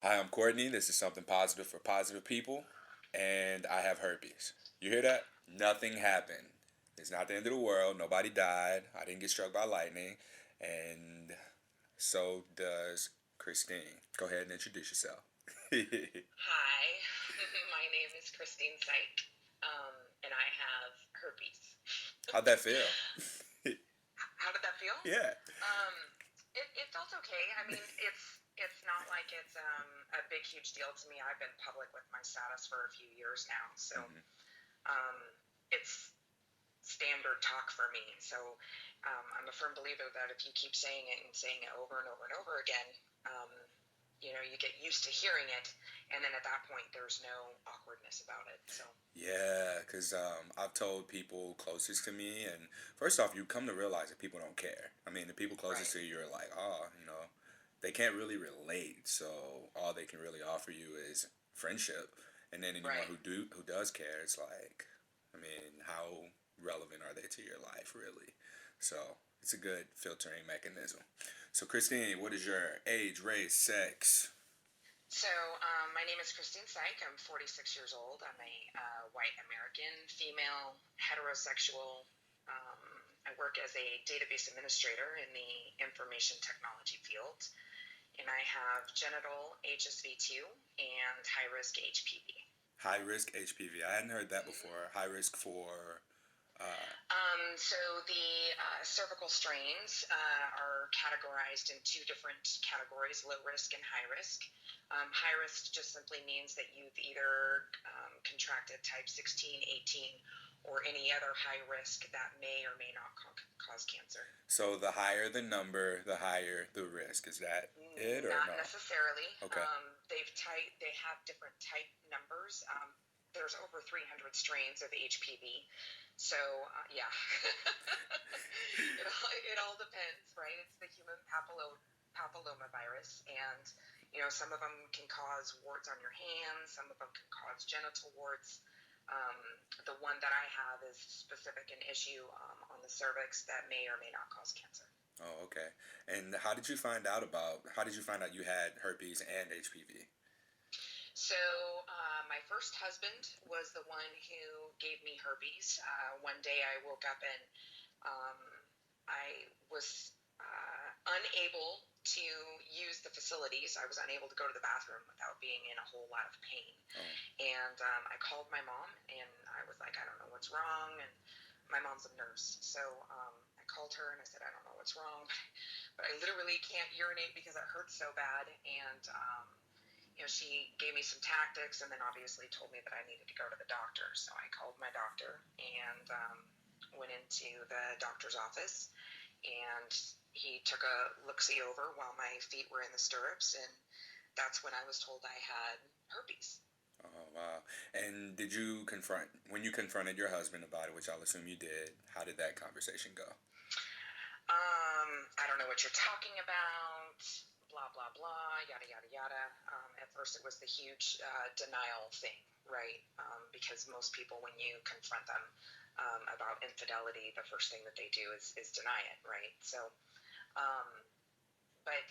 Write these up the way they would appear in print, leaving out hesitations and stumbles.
Hi, I'm Courtney. This is something positive for positive people, and I have herpes. You hear that? Nothing happened. It's not the end of the world. Nobody died. I didn't get struck by lightning, and so does Christine. Go ahead and introduce yourself. Hi, my name is Christine Seyk, and I have herpes. How'd that feel? How did that feel? Yeah. Um, it felt okay. I mean, it's not like it's a big huge deal to me. I've been public with my status for a few years now, so Hmm. um, it's standard talk for me. So I'm a firm believer that if you keep saying it and saying it over and over and over again, um, you get used to hearing it, and then at that point, there's no awkwardness about it. So Yeah, because I've told people closest to me, and first off, you come to realize that people don't care. I mean, the people closest right, to you are like, oh, they can't really relate, so all they can really offer you is friendship. And then anyone right. who does care, it's like, I mean, how relevant are they to your life, really? So it's a good filtering mechanism. So Christine, what is your age, race, sex? So my name is Christine Seyk. I'm 46 years old. I'm a white American, female, heterosexual. Um, I work as a database administrator in the information technology field, and I have genital HSV2 and high risk HPV. High risk HPV. I hadn't heard that before. High risk for. Uh, So the cervical strains are categorized in two different categories: low risk and high risk. High risk just simply means that you've either contracted type 16, 18, or any other high risk that may or may not cause cancer. So the higher the number, the higher the risk. Is that it or Not no? necessarily. Okay. They have different type numbers. There's over 300 strains of HPV. So yeah, it all depends, right? It's the human papilloma virus, and some of them can cause warts on your hands. Some of them can cause genital warts. Um, the one that I have is specific an issue on the cervix that may or may not cause cancer. Oh, okay. And how did you find out you had herpes and HPV? So, my first husband was the one who gave me herpes. One day I woke up and um, I was unable to use the facilities. I was unable to go to the bathroom without being in a whole lot of pain. Oh, And I called my mom and I was like, I don't know what's wrong. And my mom's a nurse. So I called her and I said, I don't know what's wrong, but I literally can't urinate because it hurts so bad. And she gave me some tactics and then obviously told me that I needed to go to the doctor. So I called my doctor and went into the doctor's office, and he took a look-see over while my feet were in the stirrups, and that's when I was told I had herpes. oh, wow. And did you confront when you confronted your husband about it, which I'll assume you did? How did that conversation go? I don't know what you're talking about, blah, blah, blah, yada, yada, yada. At first, it was the huge denial thing, right? Because most people, when you confront them about infidelity, the first thing that they do is deny it, right? So, um, but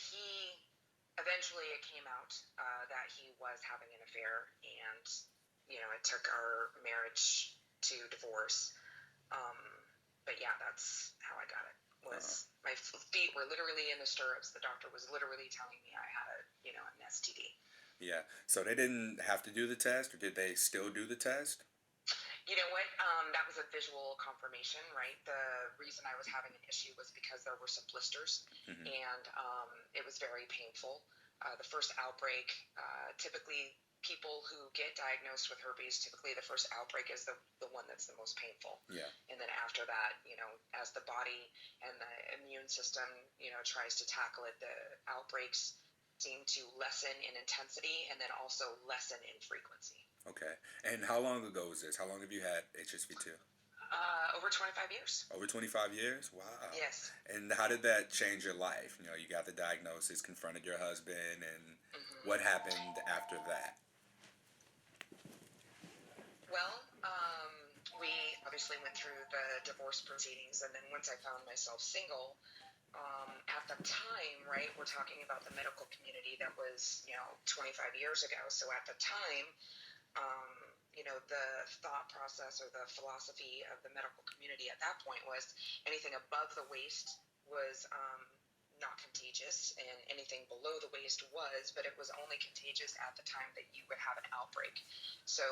eventually it came out that he was having an affair, and, it took our marriage to divorce. Um, but yeah, that's how I got it. Uh, Was my feet were literally in the stirrups. The doctor was literally telling me I had an STD. yeah. So they didn't have to do the test, or did they still do the test? You know what? That was a visual confirmation, right? The reason I was having an issue was because there were some blisters, Hmm. and it was very painful. The first outbreak, typically people who get diagnosed with herpes, typically the first outbreak is the one that's the most painful. Yeah. And then after that, as the body and the immune system, tries to tackle it, the outbreaks seem to lessen in intensity and then also lessen in frequency. Okay. And how long ago was this? How long have you had HSV2? Over 25 years. Over 25 years? Wow. Yes. And how did that change your life? You got the diagnosis, confronted your husband, and what Mm-hmm. happened after that? Well, we obviously went through the divorce proceedings, and then once I found myself single, after the time, right, we're talking about the medical community that was, 25 years ago. So at the time, um, the thought process or the philosophy of the medical community at that point was anything above the waist was not contagious, and anything below the waist was, but it was only contagious at the time that you would have an outbreak. So,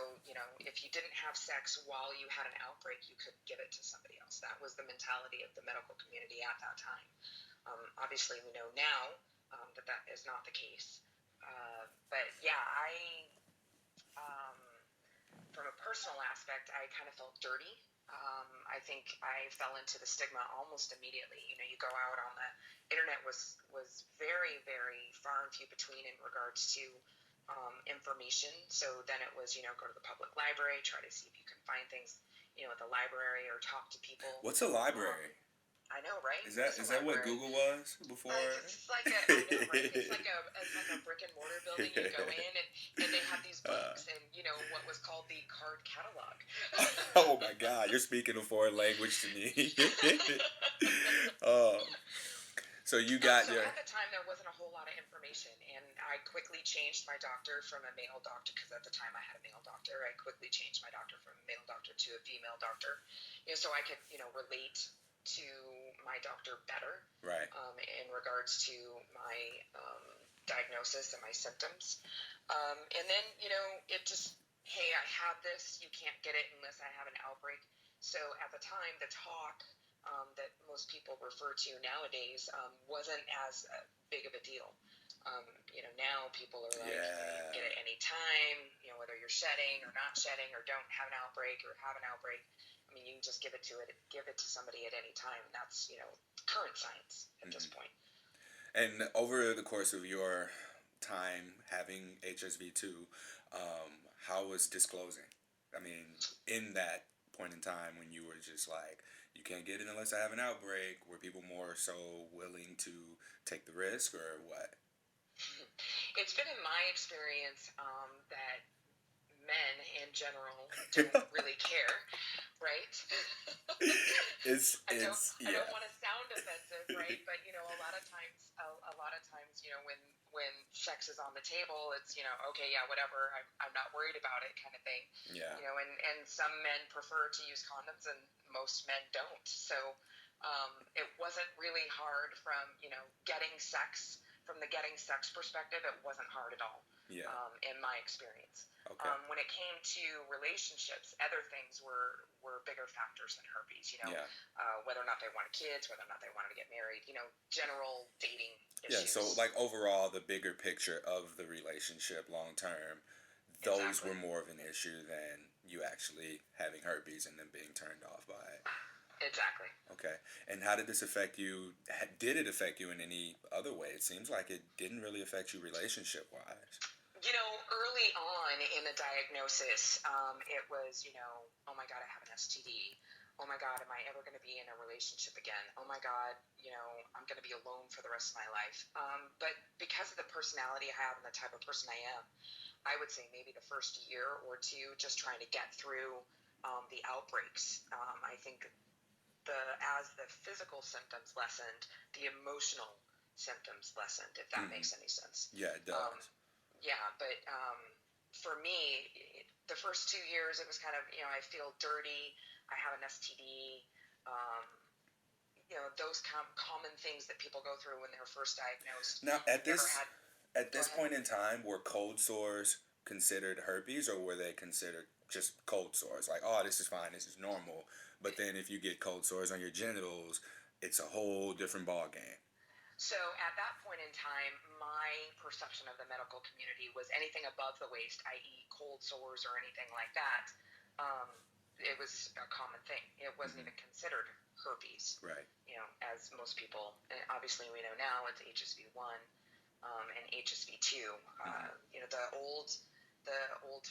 if you didn't have sex while you had an outbreak, you could give it to somebody else. That was the mentality of the medical community at that time. Obviously, we know now that is not the case. But yeah, um, from a personal aspect, I kind of felt dirty. I think I fell into the stigma almost immediately. You go out on the internet was very, very far and few between in regards to information. So then it was, go to the public library, try to see if you can find things, at the library, or talk to people. What's a library? I know, right? Is that what Google was before? It's like I know, right? It's like a brick and mortar building. You go in and they have these books and what was called the card catalog. Oh my God, you're speaking a foreign language to me. So you got your. At the time, there wasn't a whole lot of information, and I quickly changed my doctor from a male doctor, because at the time I had a male doctor. I quickly changed my doctor from a male doctor to a female doctor, so I could relate to my doctor better, right? In regards to my diagnosis and my symptoms, and then it just, hey, I have this. You can't get it unless I have an outbreak. So at the time, the talk that most people refer to nowadays wasn't as big of a deal. Now people are like, you can get it any time. Whether you're shedding or not shedding, or don't have an outbreak or have an outbreak. I mean, you can just give it to somebody at any time. And that's, current science at this point. And over the course of your time having HSV2, how was disclosing? I mean, in that point in time when you were just like, you can't get it unless I have an outbreak, were people more so willing to take the risk, or what? It's been in my experience that men in general don't really care, right? I don't want to sound offensive, right? But a lot of times, when sex is on the table, it's okay, yeah, whatever. I'm not worried about it, kind of thing. Yeah. And some men prefer to use condoms, and most men don't. So it wasn't really hard from getting sex. From the getting sex perspective, it wasn't hard at all. Yeah. In my experience. Okay. When it came to relationships, other things were bigger factors than herpes. Whether or not they wanted kids, whether or not they wanted to get married. General dating issues. Yeah. So like overall, the bigger picture of the relationship, long term, those were more of an issue than you actually having herpes and then being turned off by it. Exactly. Okay. And how did this affect you? Did it affect you in any other way? It seems like it didn't really affect you relationship-wise. Early on in the diagnosis, it was, oh my God, I have an STD. Oh my God, am I ever going to be in a relationship again? Oh my God, I'm going to be alone for the rest of my life. But because of the personality I have and the type of person I am, I would say maybe the first year or two, just trying to get through the outbreaks. I think as the physical symptoms lessened, the emotional symptoms lessened, if that makes any sense. Yeah, it does. But for me, the first 2 years, it was kind of, I feel dirty, I have an STD, those common things that people go through when they're first diagnosed. Now, at this point in time, were cold sores considered herpes, or were they considered just cold sores? Like, oh, this is fine, this is normal. But then if you get cold sores on your genitals, it's a whole different ball game. So at that point in time, my perception of the medical community was anything above the waist, i.e. cold sores or anything like that, it was a common thing. It wasn't even considered herpes. Right. As most people, and obviously we know now it's HSV1 and HSV2. The old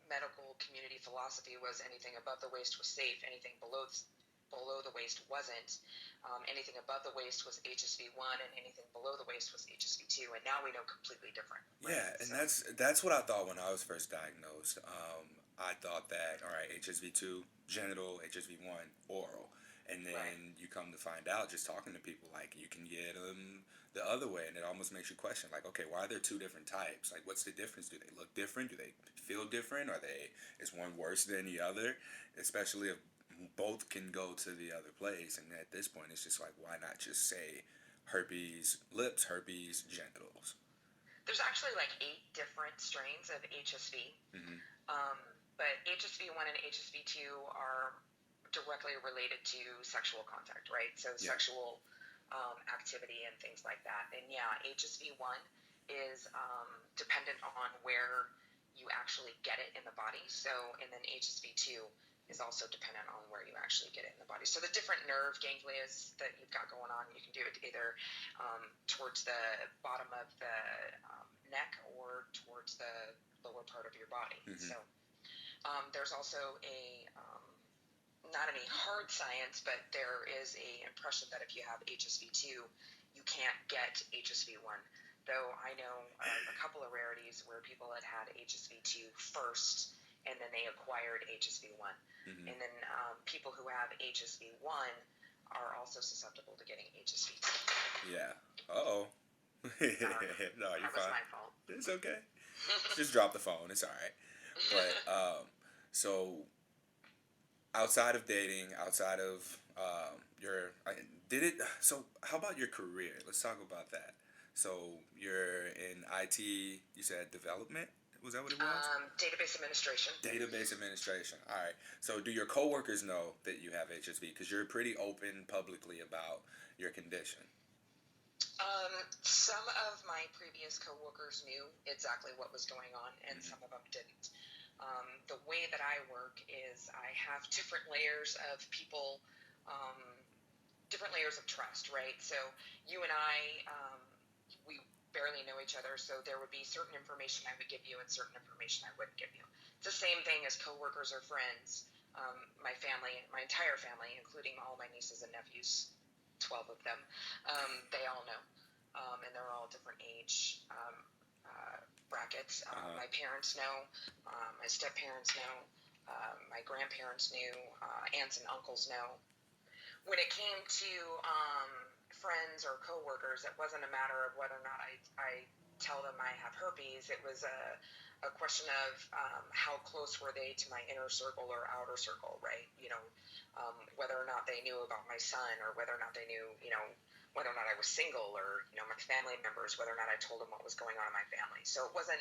medical community philosophy was anything above the waist was safe, anything below the waist wasn't. Anything above the waist was HSV1, and anything below the waist was HSV2. And now we know completely different. Right? Yeah, and that's what I thought when I was first diagnosed. I thought that, all right, HSV2 genital, HSV1 oral, and then you come to find out, just talking to people, like you can get them the other way, and it almost makes you question, like, okay, why are there two different types? Like, what's the difference? Do they look different? Do they feel different? Is one worse than the other? Especially if both can go to the other place, and at this point, it's just like, why not just say herpes lips, herpes genitals? There's actually like 8 different strains of HSV. Mm-hmm. But HSV1 and HSV2 are directly related to sexual contact, right? So Yeah. sexual activity and things like that. And yeah, HSV1 is dependent on where you actually get it in the body. So, and then HSV2 is also dependent on where you actually get it in the body. So the different nerve ganglia that you've got going on, you can do it either towards the bottom of the neck or towards the lower part of your body. Mm-hmm. So there's also not any hard science, but there is a impression that if you have HSV2, you can't get HSV1. Though I know a couple of rarities where people had HSV2 first, and then they acquired HSV1. Mm-hmm. And then people who have HSV1 are also susceptible to getting HSV2. Yeah. Uh-oh. No, you're fine. That was my fault. It's okay. Just drop the phone. It's all right. But so outside of dating, outside of so how about your career? Let's talk about that. So you're in IT, you said development? Was that what it was? Database administration. Database administration. All right. So do your coworkers know that you have HSV? Because you're pretty open publicly about your condition. Some of my previous coworkers knew exactly what was going on, and some of them didn't. The way that I work is I have different layers of people, different layers of trust, right? So you and I, we barely know each other, so there would be certain information I would give you and certain information I wouldn't give you. It's the same thing as coworkers or friends. My family, my entire family, including all my nieces and nephews, 12 of them, they all know. And they're all different age brackets. My parents know, my step-parents know, my grandparents knew, aunts and uncles know. When it came to friends or coworkers, it wasn't a matter of whether or not I tell them I have herpes. It was a question of how close were they to my inner circle or outer circle, right? Whether or not they knew about my son, or whether or not they knew, whether or not I was single, or my family members, whether or not I told them what was going on in my family. So it wasn't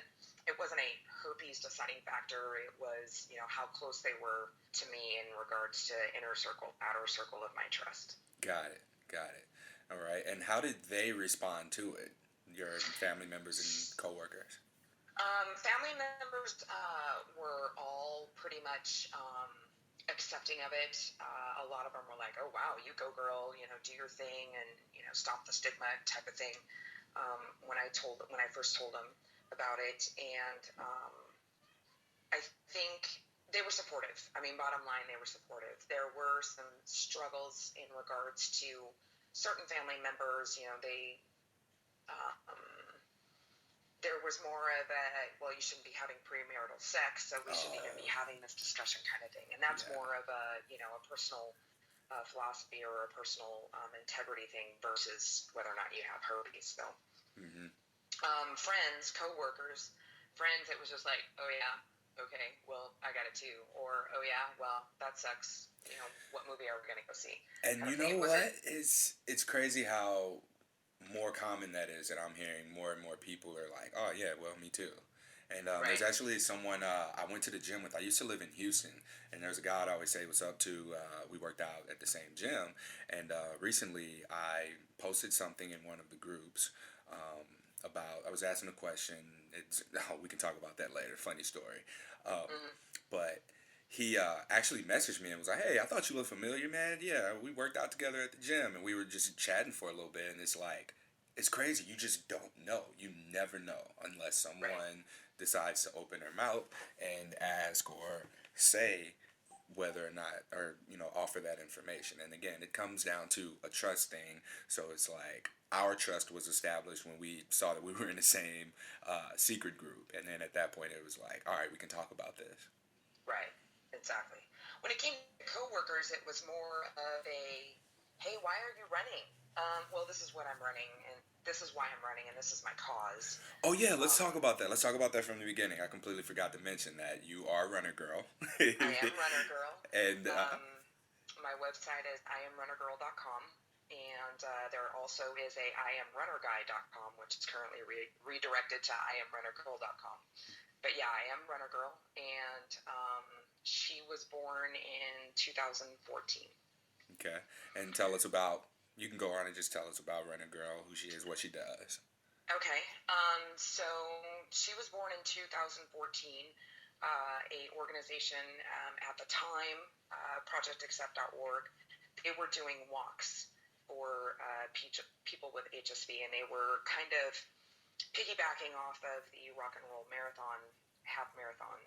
a herpes deciding factor. It was how close they were to me in regards to inner circle, outer circle of my trust. Got it. All right. And how did they respond to it? Your family members and coworkers? Family members were all pretty much accepting of it. A lot of them were like, "Oh wow, you go girl, do your thing, and stop the stigma," type of thing. When I first told them about it, and I think they were supportive. I mean, bottom line, they were supportive. There were some struggles in regards to certain family members. There was more of a, well, you shouldn't be having premarital sex, so we shouldn't even be having this discussion kind of thing. And that's more of a, a personal philosophy or a personal integrity thing versus whether or not you have herpes. So, friends, coworkers, it was just like, oh yeah, okay, well, I got it too. Or, oh yeah, well, that sucks. What movie are we going to go see? And you know what? It's crazy how more common that is, that I'm hearing more and more people are like, oh yeah, well, me too. And there's actually someone I went to the gym with. I used to live in Houston, and there's a guy I'd always say what's up to. We worked out at the same gym, and recently I posted something in one of the groups about, I was asking a question. We can talk about that later. Funny story. But he actually messaged me and was like, "Hey, I thought you looked familiar, man. Yeah, we worked out together at the gym, and we were just chatting for a little bit." And it's like, it's crazy. You just don't know. You never know unless someone decides to open their mouth and ask or say whether or not, or offer that information. And again, it comes down to a trust thing. So it's like our trust was established when we saw that we were in the same secret group, and then at that point it was like, all right, we can talk about this. Right. Exactly. When it came to coworkers, it was more of a, hey, why are you running? Well, this is what I'm running, and this is why I'm running and this is my cause. Oh yeah, let's talk about that. Let's talk about that from the beginning. I completely forgot to mention that you are Runner Girl. I am Runner Girl. And my website is IamRunnerGirl.com, and there also is a IamRunnerGuy.com, which is currently redirected to IamRunnerGirl.com. But yeah, I am Runner Girl, and she was born in 2014. Okay, and tell us about. You can go on and just tell us about Runner Girl, who she is, what she does. Okay, so she was born in 2014. A organization at the time, ProjectAccept.org, they were doing walks for people with HSV, and they were kind of piggybacking off of the Rock and Roll Marathon, half marathon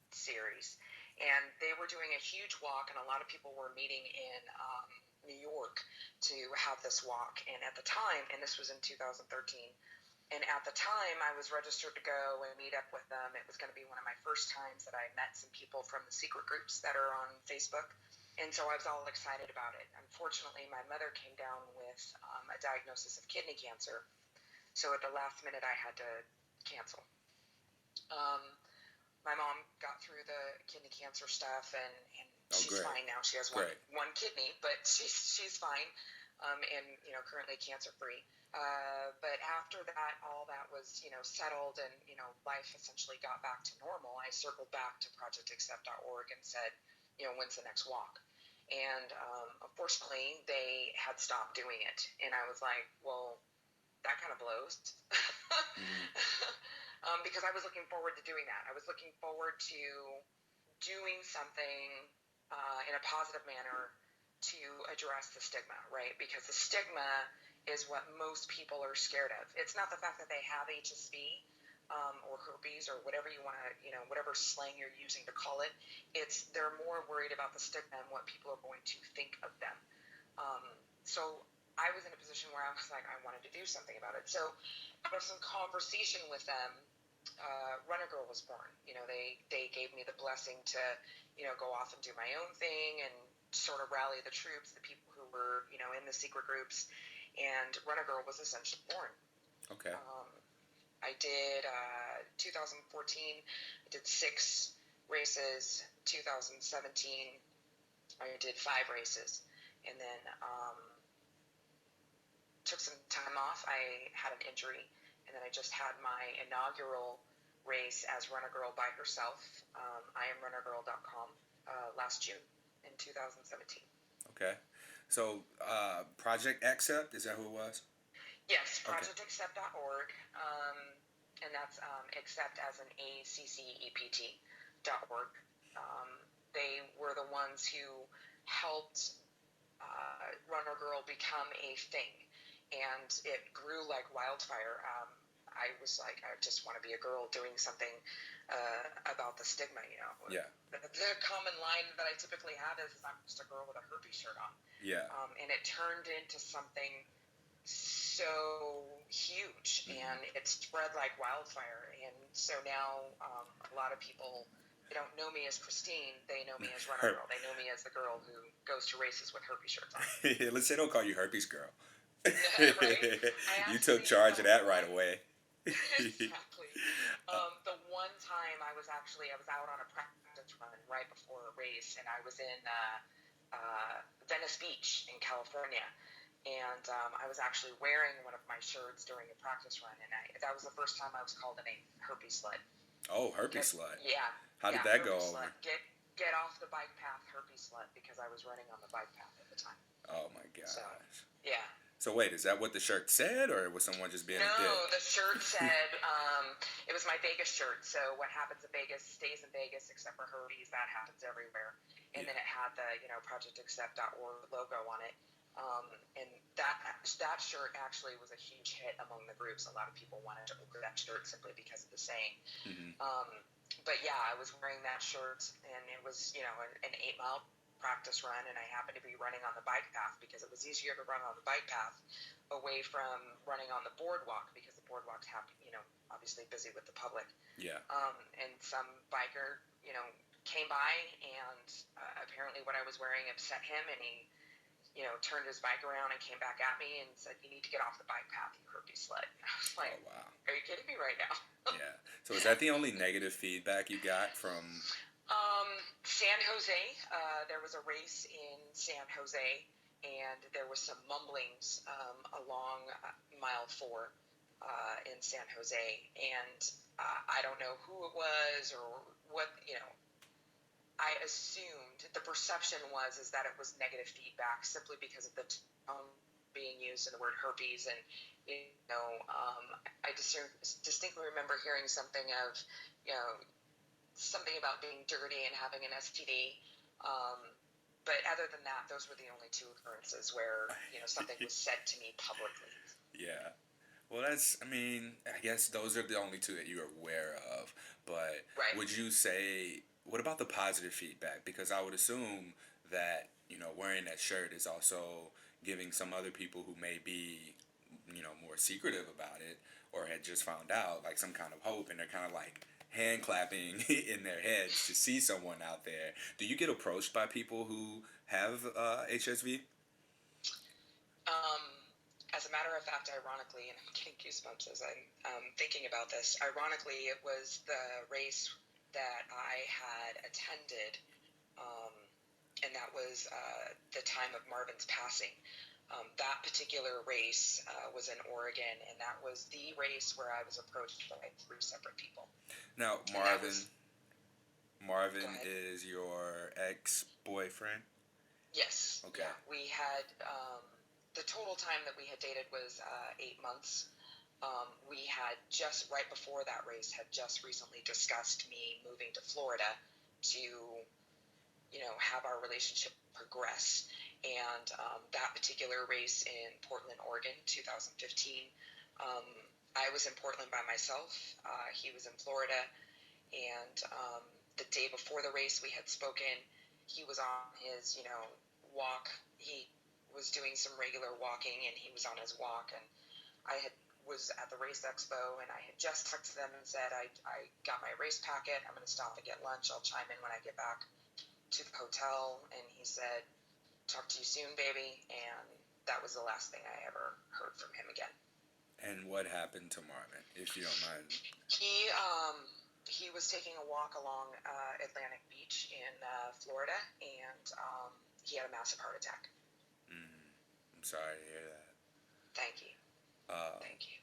series. And they were doing a huge walk, and a lot of people were meeting in New York to have this walk. And at the time, and this was in 2013, and at the time, I was registered to go and meet up with them. It was going to be one of my first times that I met some people from the secret groups that are on Facebook. And so I was all excited about it. Unfortunately, my mother came down with a diagnosis of kidney cancer. So at the last minute, I had to cancel. My mom got through the kidney cancer stuff, and she's fine now. She has one kidney, but she's fine. And currently cancer-free. But after that, all that was, settled, and, life essentially got back to normal. I circled back to ProjectAccept.org and said, when's the next walk? And unfortunately, they had stopped doing it. And I was like, well, that kind of blows. Because I was looking forward to doing that. I was looking forward to doing something in a positive manner to address the stigma, right? Because the stigma is what most people are scared of. It's not the fact that they have HSV or herpes or whatever you want to, whatever slang you're using to call it. It's they're more worried about the stigma and what people are going to think of them. So I was in a position where I was like, I wanted to do something about it. So after some conversation with them, Runner Girl was born. They gave me the blessing to, go off and do my own thing and sort of rally the troops, the people who were, in the secret groups, and Runner Girl was essentially born. Okay. I did 2014. I did 6 races. 2017, I did 5 races, and then took some time off. I had an injury, and then I just had my inaugural race as Runner Girl by herself. IamRunnerGirl.com last June. In 2017. Okay. So, Project Accept, is that who it was? Yes, ProjectAccept.org, and that's accept as an ACCEPT.org. They were the ones who helped Runner Girl become a thing, and it grew like wildfire. I was like, I just want to be a girl doing something about the stigma, Yeah. The common line that I typically have is I'm just a girl with a herpes shirt on. Yeah. And it turned into something so huge, and it spread like wildfire. And so now a lot of people, they don't know me as Christine, they know me as Runner Girl. They know me as the girl who goes to races with herpes shirts on. Let's say don't call you Herpes Girl. Right? You took charge of that right away. Exactly. The one time I was out on a practice run right before a race, and I was in Venice Beach in California, and I was actually wearing one of my shirts during a practice run, and that was the first time I was called a herpes slut. Oh, herpes slut. Yeah. How did that go over? Get off the bike path, herpes slut, because I was running on the bike path at the time. Oh my gosh. So, yeah. So wait, is that what the shirt said, or was someone just being a dick? No, the shirt said, it was my Vegas shirt, so what happens in Vegas stays in Vegas, except for herpes, that happens everywhere. And then it had the, ProjectAccept.org logo on it. And that shirt actually was a huge hit among the groups. A lot of people wanted to order that shirt simply because of the saying. Mm-hmm. But yeah, I was wearing that shirt, and it was, an 8-mile practice run, and I happened to be running on the bike path because it was easier to run on the bike path away from running on the boardwalk, because the boardwalk's obviously busy with the public. Yeah. And some biker, came by, and apparently what I was wearing upset him, and he turned his bike around and came back at me and said, "You need to get off the bike path, you herpes slut." I was like, Oh, wow. "Are you kidding me right now?" Yeah. So is that the only negative feedback you got from? San Jose, there was a race in San Jose, and there was some mumblings along mile 4 in San Jose, and I don't know who it was or what. I assumed the perception is that it was negative feedback simply because of the tone being used in the word herpes, and I distinctly remember hearing something of something about being dirty and having an STD. But other than that, those were the only 2 occurrences where something was said to me publicly. Yeah. Well, I guess those are the only 2 that you're aware of. But right. Would you say, what about the positive feedback? Because I would assume that, wearing that shirt is also giving some other people who may be, more secretive about it or had just found out, like, some kind of hope, and they're kind of like hand clapping in their heads to see someone out there. Do you get approached by people who have HSV? As a matter of fact, ironically, and I'm getting goosebumps as I'm thinking about this, ironically, it was the race that I had attended, and that was the time of Marvin's passing. That particular race was in Oregon, and that was the race where I was approached by 3 separate people. Now, Marvin is your ex-boyfriend? Yes. Okay. Yeah, we had the total time that we had dated was 8 months. We had just right before that race had just recently discussed me moving to Florida to have our relationship progress. And that particular race in Portland, Oregon, 2015, I was in Portland by myself. He was in Florida. And the day before the race, we had spoken. He was on his, walk. He was doing some regular walking, and he was on his walk. And I was at the race expo, and I had just texted them and said, I got my race packet. I'm going to stop and get lunch. I'll chime in when I get back to the hotel. And he said, "Talk to you soon, baby." And that was the last thing I ever heard from him again. And what happened to Marvin, if you don't mind? He was taking a walk along Atlantic Beach in Florida, and he had a massive heart attack. I'm sorry to hear that. Thank you. Thank you.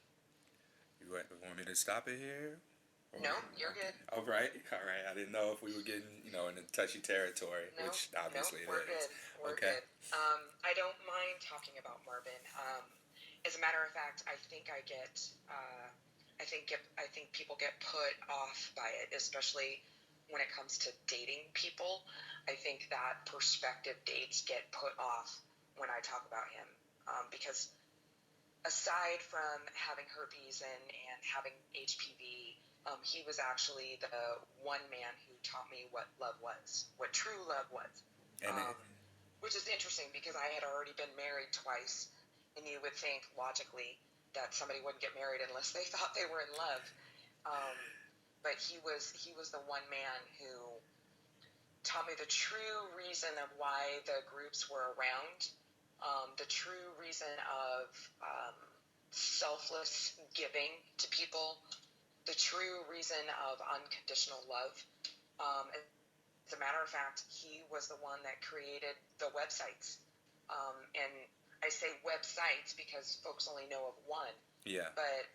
You want me to stop it here? No, you're good. All right. I didn't know if we were getting, in a touchy territory, which obviously we're it is. Good. We're okay. Good. I don't mind talking about Marvin. As a matter of fact, I think I think people get put off by it, especially when it comes to dating people. I think that prospective dates get put off when I talk about him, because aside from having herpes and having HPV, he was actually the one man who taught me what love was, what true love was. Which is interesting because I had already been married twice, and you would think logically that somebody wouldn't get married unless they thought they were in love. But he was the one man who taught me the true reason of why the groups were around, the true reason of selfless giving to people, the true reason of unconditional love. As a matter of fact, he was the one that created the websites. And I say websites because folks only know of one. Yeah. But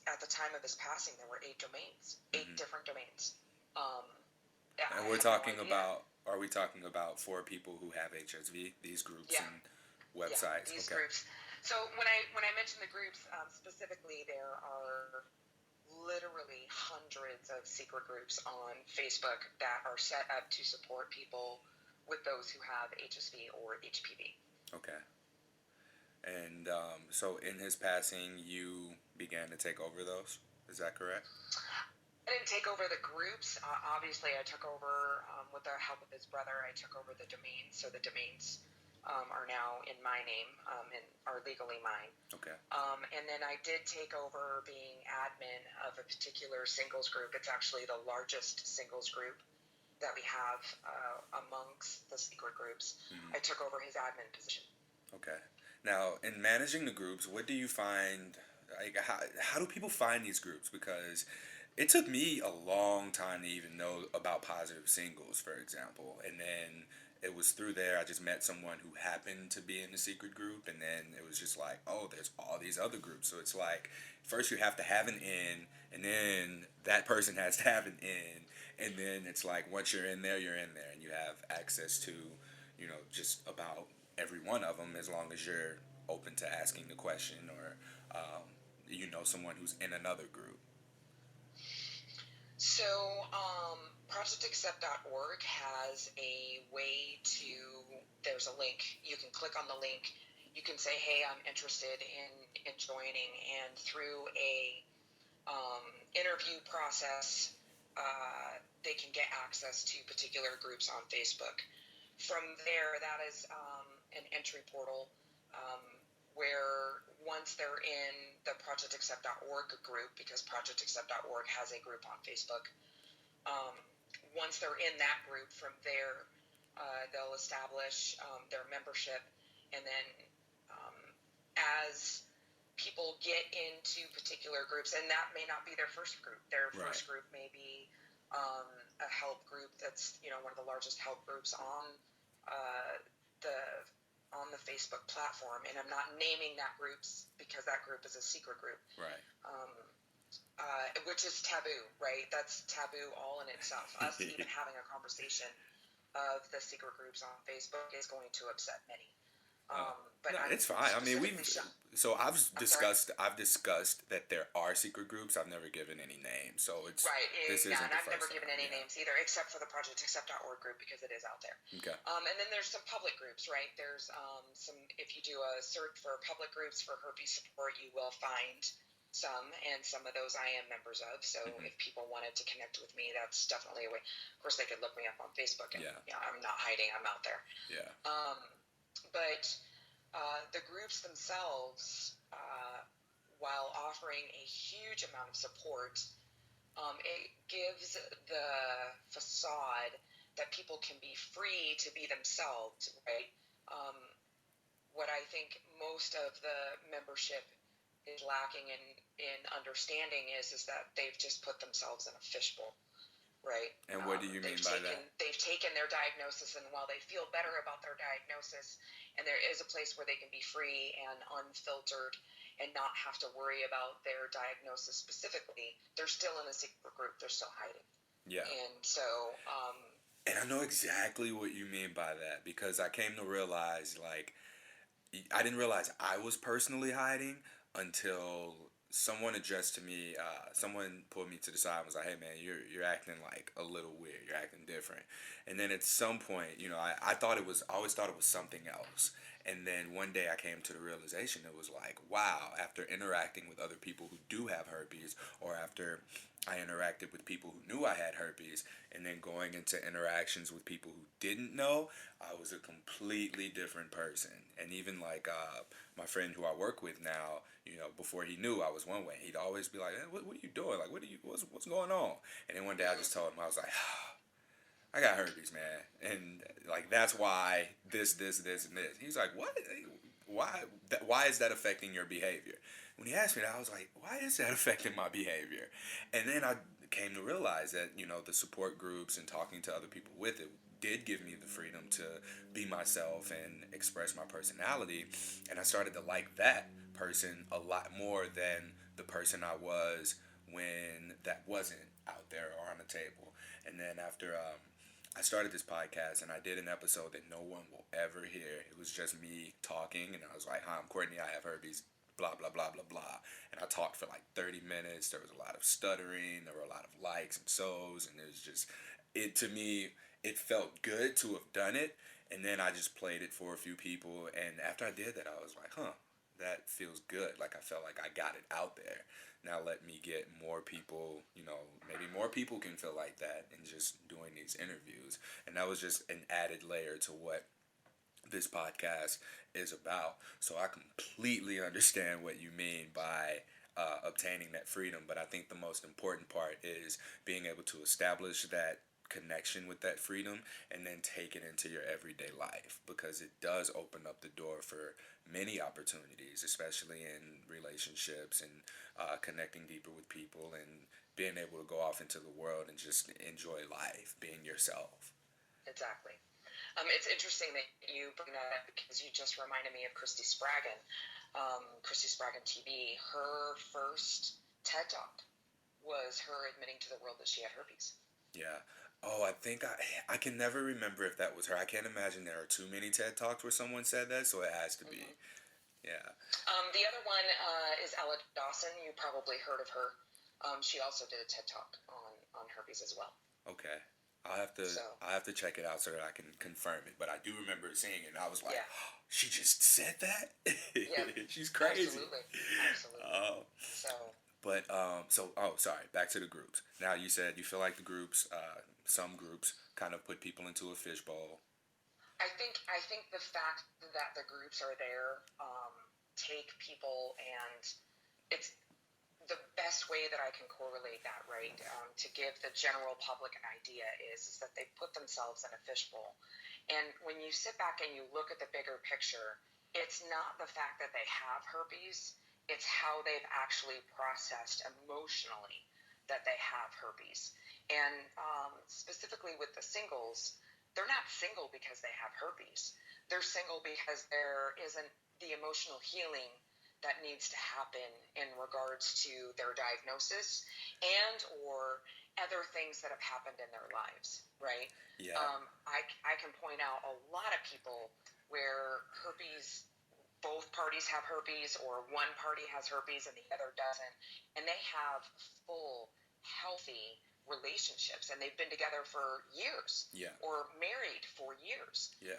at the time of his passing, there were 8 domains, 8 different domains. And we're talking about, are we talking about for people who have HSV, these groups and websites? Yeah, these groups. So when I mention the groups, specifically, there are literally hundreds of secret groups on Facebook that are set up to support people with those who have HSV or HPV. Okay. And so in his passing, you began to take over those? Is that correct? I didn't take over the groups. Obviously, I took over, with the help of his brother, I took over the domains. So the domains are now in my name and are legally mine. Okay. And then I did take over being admin of a particular singles group. It's actually the largest singles group that we have amongst the secret groups. I took over his admin position. Okay. Now, in managing the groups, what do you find? Like, how do people find these groups? Because it took me a long time to even know about positive singles, for example, and then it was through there I just met someone who happened to be in the secret group, and then it was just like, oh, there's all these other groups. So it's like first you have to have an in, and then that person has to have an in, and then it's like once you're in there, and you have access to, just about every one of them as long as you're open to asking the question or someone who's in another group. So, ProjectAccept.org has a way to, there's a link, you can click on the link, you can say, hey, I'm interested in joining, and through a interview process, they can get access to particular groups on Facebook. From there, that is an entry portal where once they're in the ProjectAccept.org group, because ProjectAccept.org has a group on Facebook, once they're in that group, from there they'll establish their membership, and then as people get into particular groups, and that may not be their first group. Their first group may be a help group that's one of the largest help groups on the Facebook platform, and I'm not naming that groups because that group is a secret group, right? Which is taboo, right? That's taboo all in itself. Us even having a conversation of the secret groups on Facebook is going to upset many. But no, it's fine. I mean, I've discussed that there are secret groups. I've never given any names, so it's right. This yeah, isn't and I've the never first given time. any names either, except for the ProjectAccept.org group because it is out there. Okay. And then there's some public groups, right? There's some. If you do a search for public groups for herpes support, you will find some, and some of those I am members of. So if people wanted to connect with me, that's definitely a way. Of course, they could look me up on Facebook, and I'm not hiding. I'm out there. Yeah. But the groups themselves, while offering a huge amount of support, it gives the facade that people can be free to be themselves, right? What I think most of the membership is lacking in understanding is that they've just put themselves in a fishbowl, right? And what do you mean by that? They've taken their diagnosis, and while they feel better about their diagnosis, and there is a place where they can be free and unfiltered and not have to worry about their diagnosis specifically, they're still in a secret group. They're still hiding. Yeah. And so... and I know exactly what you mean by that, because I came to realize, like, I didn't realize I was personally hiding until someone addressed to me, someone pulled me to the side and was like, hey man, you're acting like a little weird, you're acting different. And then at some point, I always thought it was something else. And then one day I came to the realization, it was like, wow, after interacting with other people who do have herpes, or after I interacted with people who knew I had herpes, and then going into interactions with people who didn't know, I was a completely different person. And even like my friend who I work with now, before he knew I was one way, he'd always be like, hey, what are you doing? Like, what's going on? And then one day I just told him, I was like, I got herpes, man, and like that's why this, and this. He's like, what? Why is that affecting your behavior? When he asked me that, I was like, why is that affecting my behavior? And then I came to realize that the support groups and talking to other people with it did give me the freedom to be myself and express my personality, and I started to like that person a lot more than the person I was when that wasn't out there or on the table. And then after I started this podcast, and I did an episode that no one will ever hear. It was just me talking, and I was like, hi, I'm Courtney, I have herpes, blah, blah, blah, blah, blah. And I talked for like 30 minutes. There was a lot of stuttering. There were a lot of likes and so's, and it was just, to me, it felt good to have done it. And then I just played it for a few people, and after I did that, I was like, that feels good. Like, I felt like I got it out there. Now let me get more people, maybe more people can feel like that in just doing these interviews. And that was just an added layer to what this podcast is about. So I completely understand what you mean by obtaining that freedom. But I think the most important part is being able to establish that connection with that freedom and then take it into your everyday life, because it does open up the door for many opportunities, especially in relationships and connecting deeper with people and being able to go off into the world and just enjoy life, being yourself. Exactly. It's interesting that you bring that up because you just reminded me of Christy Spraggan. Christy Spraggan TV, her first TED Talk was her admitting to the world that she had herpes. Yeah. Oh, I think I can never remember if that was her. I can't imagine there are too many TED Talks where someone said that, so it has to be. Yeah. The other one is Ella Dawson. You probably heard of her. She also did a TED Talk on herpes as well. Okay. I'll have to check it out so that I can confirm it. But I do remember seeing it and I was like, oh, she just said that? Yeah. She's crazy. Absolutely. Sorry, back to the groups. Now you said you feel like the groups, some groups kind of put people into a fishbowl. I think the fact that the groups are there take people, and it's the best way that I can correlate that, right? To give the general public an idea is that they put themselves in a fishbowl. And when you sit back and you look at the bigger picture, it's not the fact that they have herpes, it's how they've actually processed emotionally that they have herpes. And specifically with the singles, they're not single because they have herpes. They're single because there isn't the emotional healing that needs to happen in regards to their diagnosis and or other things that have happened in their lives, right? Yeah. I can point out a lot of people where herpes, both parties have herpes or one party has herpes and the other doesn't, and they have full, healthy relationships and they've been together for years. Yeah. Or married for years. Yeah.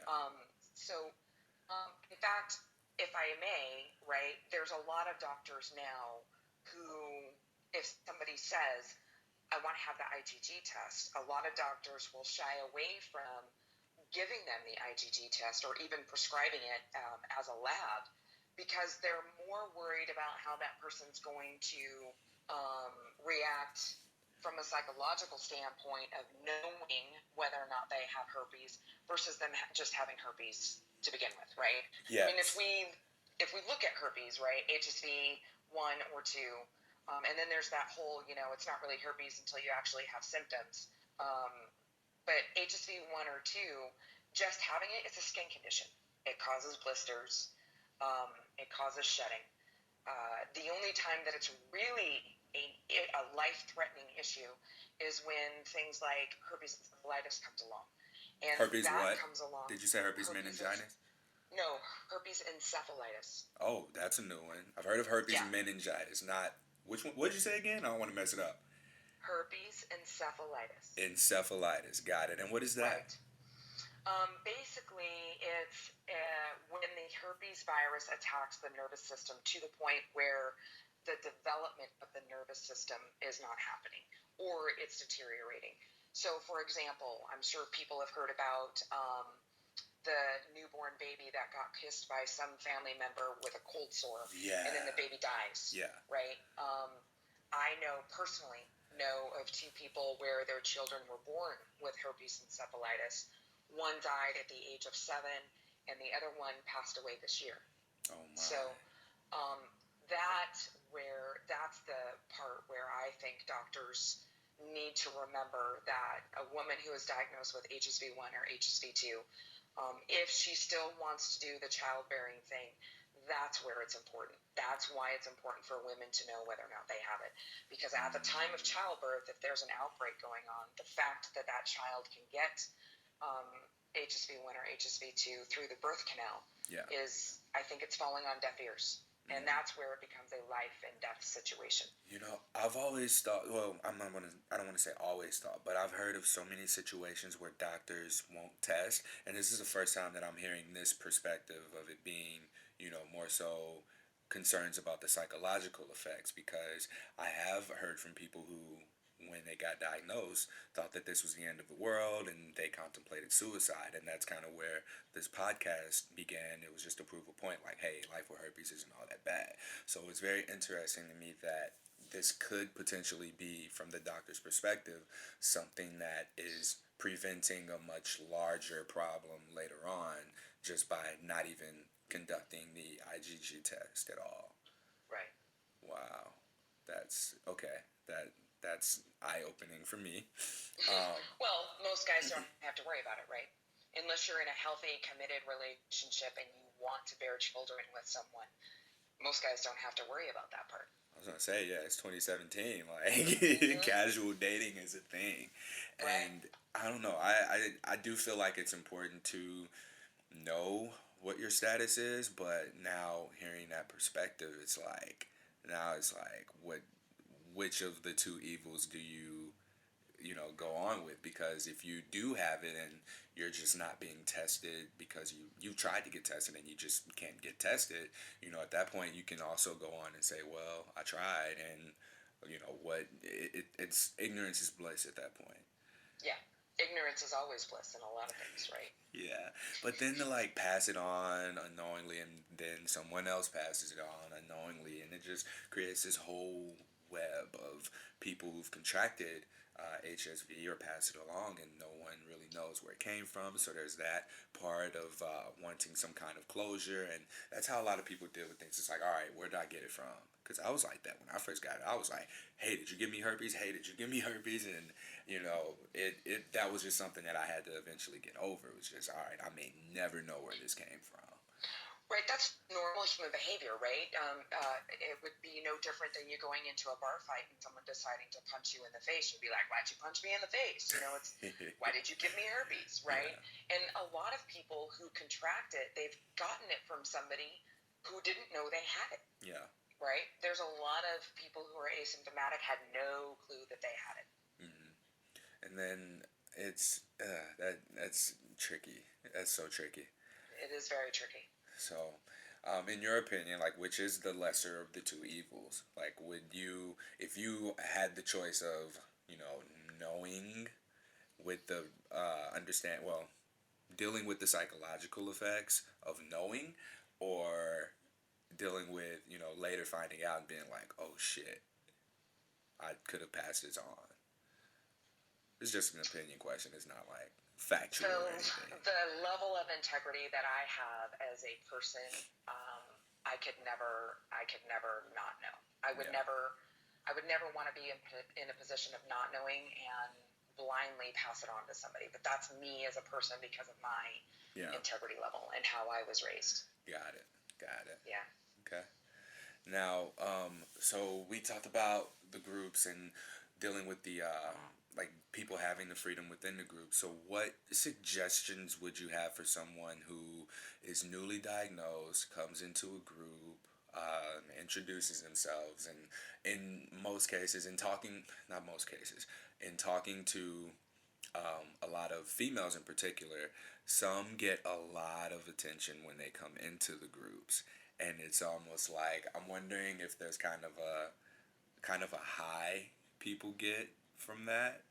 In fact, if I may, right, there's a lot of doctors now who, if somebody says, I want to have the IgG test, a lot of doctors will shy away from giving them the IgG test or even prescribing it as a lab because they're more worried about how that person's going to react from a psychological standpoint of knowing whether or not they have herpes versus them just having herpes to begin with, right? Yes. I mean, if we look at herpes, right, HSV 1 or 2, and then there's that whole, it's not really herpes until you actually have symptoms. But HSV 1 or 2, just having it, it's a skin condition. It causes blisters. It causes shedding. The only time that it's really a life-threatening issue is when things like herpes encephalitis comes along. And herpes that what? Comes along. Did you say herpes meningitis? No, herpes encephalitis. Oh, that's a new one. I've heard of herpes meningitis. Not which one? What did you say again? I don't want to mess it up. Herpes encephalitis. Encephalitis. Got it. And what is that? Right. Basically, it's when the herpes virus attacks the nervous system to the point where the development of the nervous system is not happening or it's deteriorating. So, for example, I'm sure people have heard about the newborn baby that got kissed by some family member with a cold sore, and then the baby dies. Yeah. Right? I personally know of 2 people where their children were born with herpes encephalitis. One died at the age of 7, and the other one passed away this year. Oh my. So that's the part where I think doctors need to remember that a woman who is diagnosed with HSV 1 or HSV 2, if she still wants to do the childbearing thing, that's where it's important. That's why it's important for women to know whether or not they have it. Because at the time of childbirth, if there's an outbreak going on, the fact that that child can get HSV 1 or HSV 2 through the birth canal is, I think it's falling on deaf ears. And that's where it becomes a life and death situation. I've always thought, well, I don't want to say always thought, but I've heard of so many situations where doctors won't test. And this is the first time that I'm hearing this perspective of it being, more so concerns about the psychological effects, because I have heard from people who, when they got diagnosed, thought that this was the end of the world and they contemplated suicide. And that's kind of where this podcast began. It was just to prove a point, like, hey, life with herpes isn't all that bad. So it's very interesting to me that this could potentially be, from the doctor's perspective, something that is preventing a much larger problem later on just by not even conducting the IgG test at all. Right. Wow, that's okay. That's eye opening for me. Well, most guys don't have to worry about it, right? Unless you're in a healthy, committed relationship and you want to bear children with someone, most guys don't have to worry about that part. I was gonna say, yeah, it's 2017. Like, casual dating is a thing, and I don't know. I do feel like it's important to know what your status is, but now hearing that perspective, it's like what, which of the two evils do you go on with? Because if you do have it and you're just not being tested because you tried to get tested and you just can't get tested, at that point you can also go on and say, well, I tried, and what, it's ignorance is bliss at that point. Yeah. Ignorance is always bliss in a lot of things, right? Yeah, but then to like pass it on unknowingly, and then someone else passes it on unknowingly, and it just creates this whole web of people who've contracted HSV or pass it along, and no one really knows where it came from. So there's that part of wanting some kind of closure, and that's how a lot of people deal with things. It's like, all right, where did I get it from? Because I was like that when I first got it. I was like, hey, did you give me herpes? Hey, did you give me herpes? And that was just something that I had to eventually get over. It was just, all right, I may never know where this came from. Right, that's normal human behavior, right? It would be no different than you going into a bar fight and someone deciding to punch you in the face. You'd be like, why'd you punch me in the face? It's why did you give me herpes, right? Yeah. And a lot of people who contract it, they've gotten it from somebody who didn't know they had it. Yeah. Right? There's a lot of people who are asymptomatic had no clue that they had it. Mm-hmm. And then it's that's tricky. That's so tricky. It is very tricky. So, in your opinion, like, which is the lesser of the two evils? Like, would you, if you had the choice of, knowing with the dealing with the psychological effects of knowing, or dealing with, later finding out and being like, oh shit, I could have passed this on? It's just an opinion question. It's not like factual or anything. The level of integrity that I have as a person, I could never not know. I would never want to be in a position of not knowing and blindly pass it on to somebody. But that's me as a person because of my integrity level and how I was raised. Got it. Yeah. Okay. Now, so we talked about the groups and dealing with the people having the freedom within the group. So what suggestions would you have for someone who is newly diagnosed, comes into a group, introduces themselves, and in talking to a lot of females in particular, some get a lot of attention when they come into the groups, and it's almost like, I'm wondering if there's kind of a high people get from that.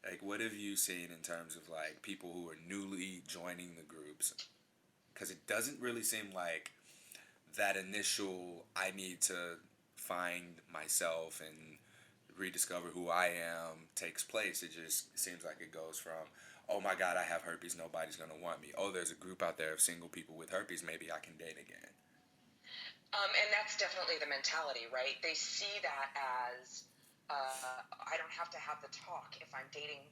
Like, what have you seen in terms of, like, people who are newly joining the groups? Because it doesn't really seem like that initial, I need to find myself and rediscover who I am, takes place. It just seems like it goes from, oh my God, I have herpes, nobody's going to want me. Oh, there's a group out there of single people with herpes, maybe I can date again. And that's definitely the mentality, right? They see that as... I don't have to have the talk if I'm dating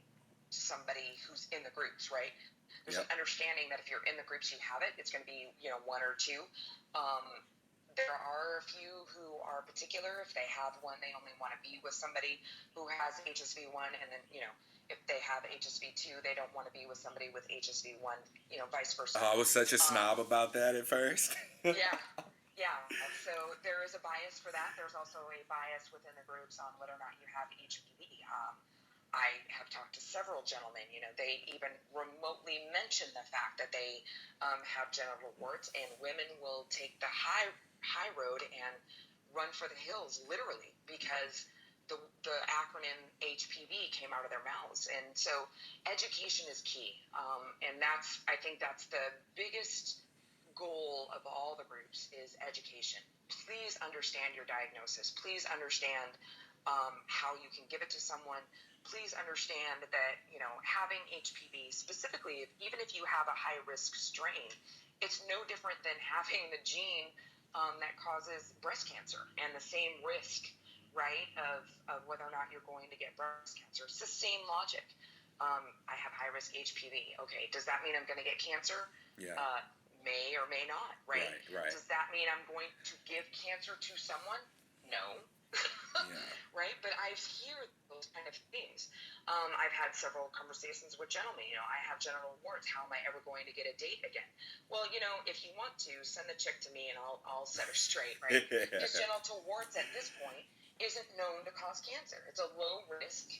somebody who's in the groups, right? There's an understanding that if you're in the groups, you have it. It's going to be, one or two. There are a few who are particular. If they have one, they only want to be with somebody who has HSV1, and then, if they have HSV2, they don't want to be with somebody with HSV1, vice versa. Oh, I was such a snob about that at first. Yeah, so there is a bias for that. There's also a bias within the groups on whether or not you have HPV. I have talked to several gentlemen, they even remotely mention the fact that they have genital warts, and women will take the high road and run for the hills, literally, because the acronym HPV came out of their mouths. And so education is key, and I think that's the biggest goal of all the groups is education, please understand your diagnosis. Please understand how you can give it to someone. Please understand that, having HPV, specifically, even if you have a high-risk strain, it's no different than having the gene that causes breast cancer and the same risk, right, of whether or not you're going to get breast cancer. It's the same logic. I have high-risk HPV. Okay, does that mean I'm going to get cancer? Yeah. May or may not, right? Right. Does that mean I'm going to give cancer to someone? No. Yeah. Right? But I hear those kind of things. I've had several conversations with gentlemen. I have genital warts. How am I ever going to get a date again? Well, if you want to, send the chick to me and I'll set her straight, right? Because genital warts at this point isn't known to cause cancer. It's a low risk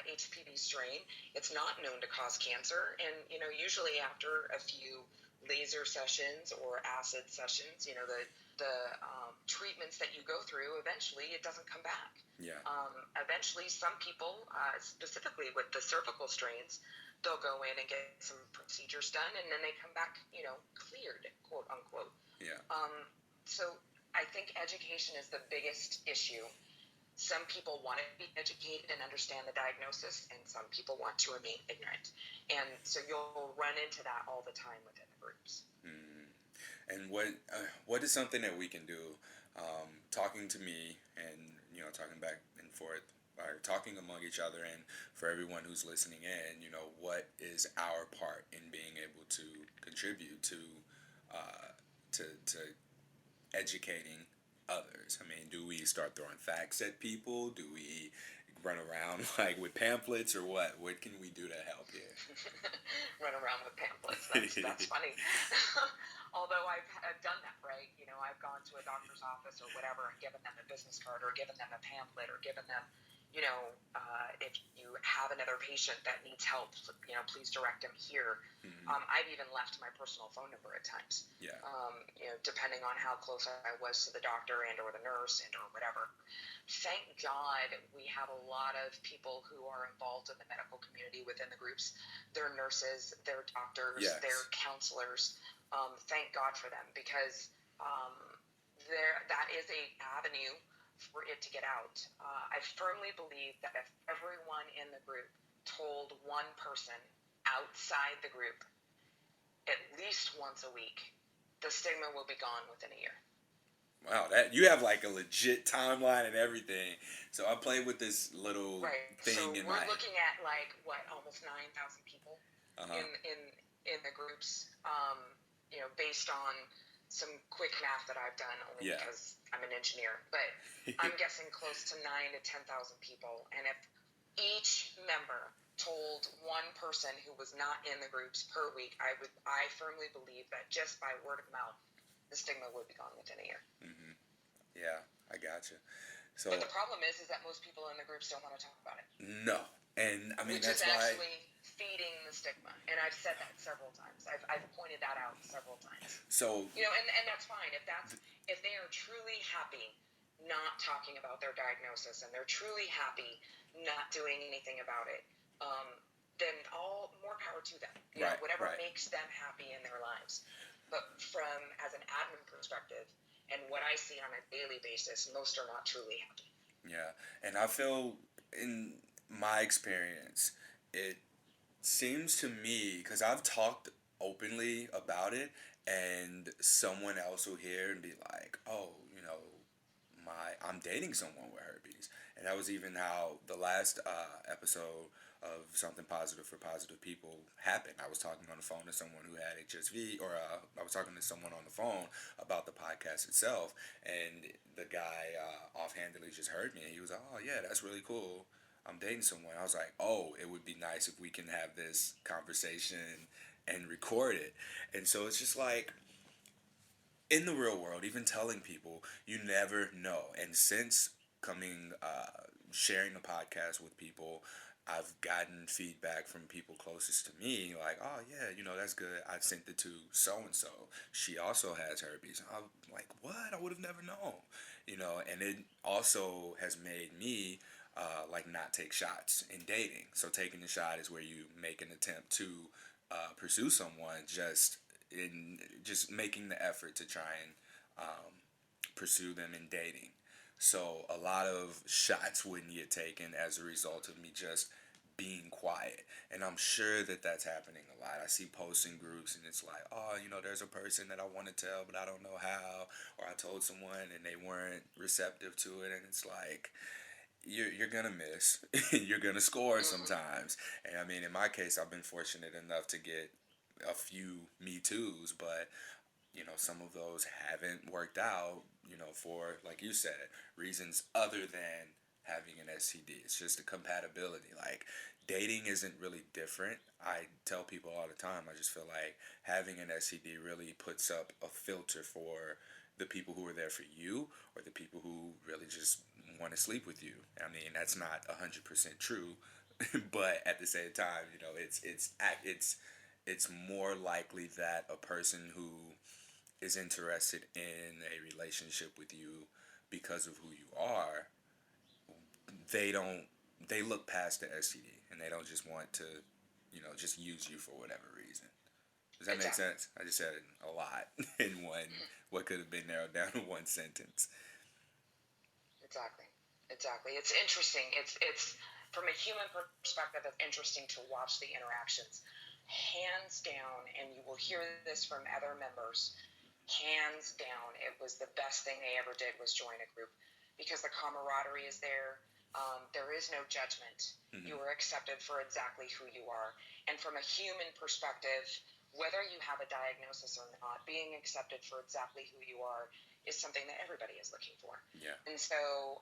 HPV strain. It's not known to cause cancer, and usually after a few laser sessions or acid sessions, the treatments that you go through, eventually it doesn't come back. Yeah. Eventually, some people, specifically with the cervical strains, they'll go in and get some procedures done, and then they come back, cleared, quote unquote. Yeah. So I think education is the biggest issue. Some people want to be educated and understand the diagnosis, and some people want to remain ignorant. And so you'll run into that all the time within the groups. And what is something that we can do, talking to me and, talking back and forth, or talking among each other, and for everyone who's listening in, what is our part in being able to contribute to educating others? I mean, do we start throwing facts at people? Do we run around with pamphlets, or what? What can we do to help here? Run around with pamphlets. That's funny. Although I've done that, right? I've gone to a doctor's office or whatever and given them a business card or given them a pamphlet or given them, if you have another patient that needs help, please direct them here. I've even left my personal phone number at times. Yeah. Depending on how close I was to the doctor and or the nurse and or whatever. Thank God we have a lot of people who are involved in the medical community within the groups. They're nurses, they're doctors, yes. They're counselors. Thank God for them, because that is a avenue for it to get out. I firmly believe that if everyone in the group told one person outside the group at least once a week, the stigma will be gone within a year. Wow, that you have like a legit timeline and everything. So I played with this little thing in my head. We're looking at almost 9,000 people in the groups. Based on some quick math that I've done, only because I'm an engineer. But I'm guessing close to 9,000 to 10,000 people. And if each member told one person who was not in the groups per week, I firmly believe that just by word of mouth, the stigma would be gone within a year. Mm-hmm. Yeah, I gotcha. So, but the problem is that most people in the groups don't want to talk about it. No, and I mean which that's is why actually feeding the stigma, and I've said that several times. I've pointed that out several times. So and that's fine if they are truly happy not talking about their diagnosis and they're truly happy not doing anything about it. Then all more power to them. Whatever makes them happy in their lives. But as an admin perspective, and what I see on a daily basis, most are not truly happy. Yeah, and I feel in my experience, it seems to me, because I've talked openly about it, and someone else will hear and be like, oh, I'm dating someone with herpes. And that was even how the last episode of Something Positive for Positive People happened. I was talking on the phone to someone who had HSV, or I was talking to someone on the phone about the podcast itself, and the guy offhandedly just heard me, and he was like, oh yeah, that's really cool, I'm dating someone. I was like, oh, it would be nice if we can have this conversation and record it. And so it's just like, in the real world, even telling people, you never know. And since sharing the podcast with people, I've gotten feedback from people closest to me, like, oh yeah, that's good. I sent it to so-and-so. She also has herpes. I'm like, what? I would have never known. And it also has made me not take shots in dating. So taking the shot is where you make an attempt to pursue someone, just making the effort to try and um, pursue them in dating. So a lot of shots wouldn't get taken as a result of me just being quiet. And I'm sure that that's happening a lot. I see posts in groups and it's like, oh, there's a person that I want to tell, but I don't know how. Or I told someone and they weren't receptive to it. And it's like, you're gonna miss. You're gonna score sometimes. And I mean, in my case, I've been fortunate enough to get a few Me Too's, but some of those haven't worked out, for, like you said, reasons other than having an STD. It's just a compatibility. Like, dating isn't really different. I tell people all the time, I just feel like having an STD really puts up a filter for the people who are there for you or the people who really just want to sleep with you. I mean, that's not 100% true, but at the same time, it's more likely that a person who is interested in a relationship with you because of who you are, they don't they look past the STD and they don't just want to, just use you for whatever reason. Does that make Exactly. sense? I just said it a lot in what could have been narrowed down to one sentence. Exactly. Exactly. It's interesting. It's from a human perspective, it's interesting to watch the interactions. Hands down, and you will hear this from other members, hands down, it was the best thing they ever did was join a group because the camaraderie is there. There is no judgment. Mm-hmm. You are accepted for exactly who you are. And from a human perspective, whether you have a diagnosis or not, being accepted for exactly who you are is something that everybody is looking for. Yeah. And so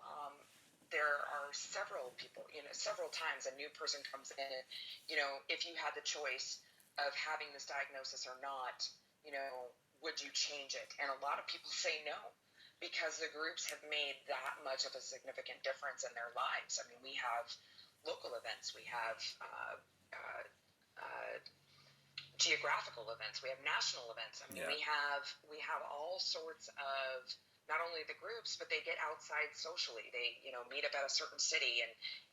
there are several people, several times a new person comes in and, if you had the choice of having this diagnosis or not, would you change it? And a lot of people say no because the groups have made that much of a significant difference in their lives. I mean, we have local events, we have geographical events, we have national events. I mean, Yeah. we have all sorts of not only the groups, but they get outside socially. They meet up at a certain city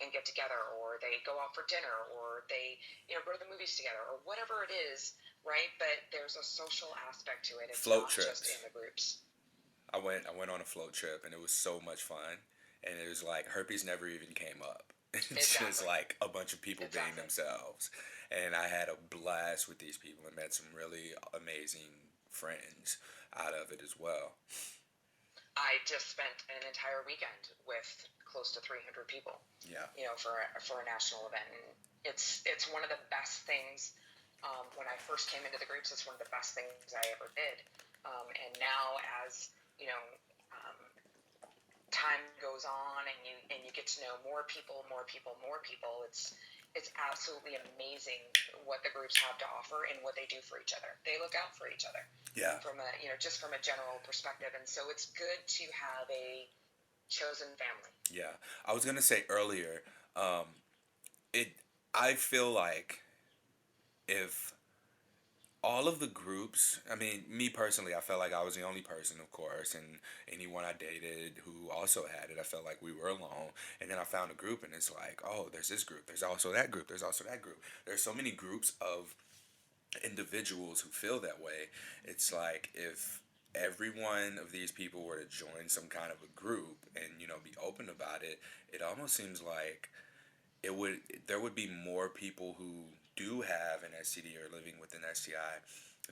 and get together, or they go out for dinner, or they go to the movies together, or whatever it is, right? But there's a social aspect to it. It's Float not just trips. in the groups. I went on a float trip and it was so much fun. And it was like herpes never even came up. It's just Exactly. like a bunch of people being Exactly. themselves. And I had a blast with these people and met some really amazing friends out of it as well. I just spent an entire weekend with close to 300 people, Yeah. for a national event, and it's one of the best things. When I first came into the groups, it's one of the best things I ever did. And now, as you know, um, time goes on, and you get to know more people, it's absolutely amazing what the groups have to offer and what they do for each other. They look out for each other Yeah. from a just from a general perspective, and so it's good to have a chosen family. Yeah. I was gonna say earlier, um, it I feel like if all of the groups, I mean, me personally, I felt like I was the only person, of course, and anyone I dated who also had it, I felt like we were alone. And then I found a group, and it's like, oh, there's this group, there's also that group, there's also that group. There's so many groups of individuals who feel that way. It's like if every one of these people were to join some kind of a group and be open about it, it almost seems like it would there would be more people who do have an STD or living with an STI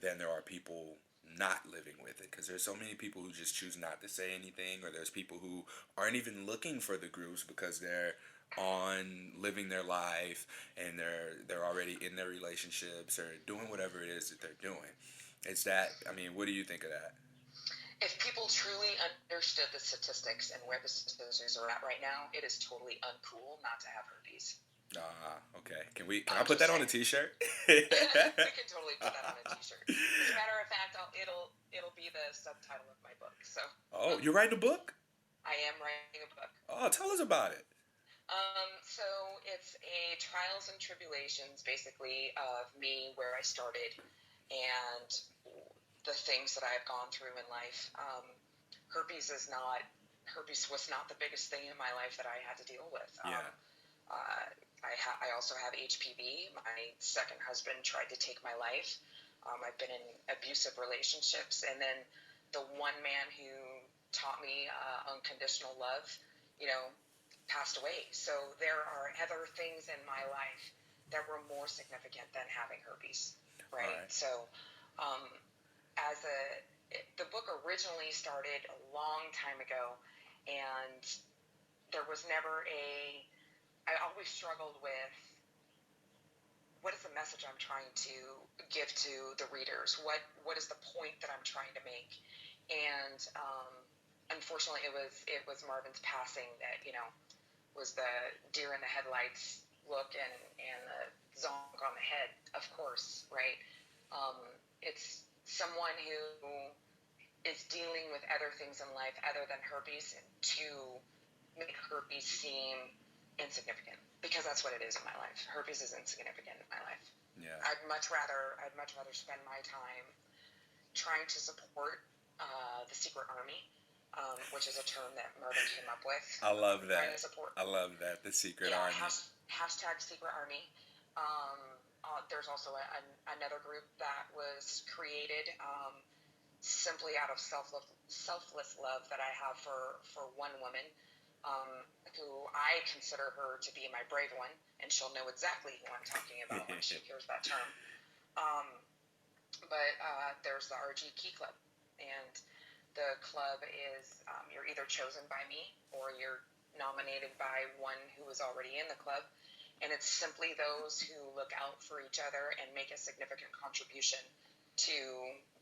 than there are people not living with it, because there's so many people who just choose not to say anything, or there's people who aren't even looking for the groups because they're on living their life and they're already in their relationships or doing whatever it is that they're doing. It's that, I mean, what do you think of that? If people truly understood the statistics and where the statistics are at right now, it is totally uncool not to have herpes. Okay. Can I I'm put just that on a saying. t-shirt? We can totally put that on a T-shirt. As a matter of fact, it'll be the subtitle of my book. So Oh, you're writing a book? I am writing a book. Oh, tell us about it. So it's a trials and tribulations, basically, of me, where I started, and the things that I've gone through in life. Herpes was not the biggest thing in my life that I had to deal with. Yeah. I also have HPV. My second husband tried to take my life. I've been in abusive relationships, and then the one man who taught me unconditional love, passed away. So there are other things in my life that were more significant than having herpes, right? Right. So um, the book originally started a long time ago, and there was never I always struggled with what is the message I'm trying to give to the readers? What is the point that I'm trying to make? And unfortunately, it was Marvin's passing that was the deer in the headlights look and the zonk on the head, of course, right? It's someone who is dealing with other things in life other than herpes to make herpes seem insignificant, because that's what it is in my life. Herpes is insignificant in my life. Yeah. I'd much rather spend my time trying to support the Secret Army, which is a term that Marvin came up with. I love that. Support. I love that, the Secret Army. Hashtag Secret Army. There's also another group that was created simply out of selfless love that I have for one woman, who I consider her to be my brave one, and she'll know exactly who I'm talking about when she hears that term. But there's the RG Key Club, and the club is you're either chosen by me or you're nominated by one who is already in the club, and it's simply those who look out for each other and make a significant contribution to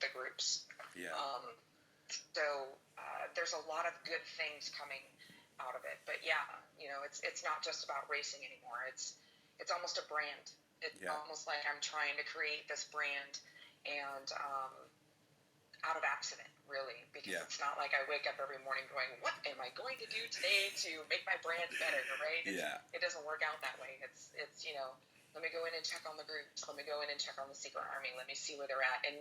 the groups. Yeah. So there's a lot of good things coming out of it, but yeah, it's not just about racing anymore. It's almost a brand. It's almost like I'm trying to create this brand, and out of accident, really, because it's not like I wake up every morning going, what am I going to do today to make my brand better, right? It doesn't work out that way. It's let me go in and check on the groups. Let me go in and check on the Secret Army. Let me see where they're at. And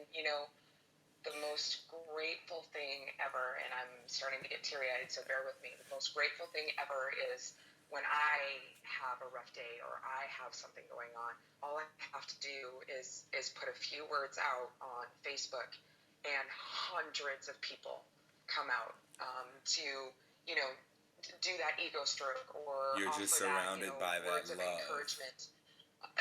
the most grateful thing ever, and I'm starting to get teary-eyed, so bear with me. The most grateful thing ever is when I have a rough day or I have something going on. All I have to do is put a few words out on Facebook, and hundreds of people come out to do that ego stroke or you're just surrounded by that words love. Of encouragement.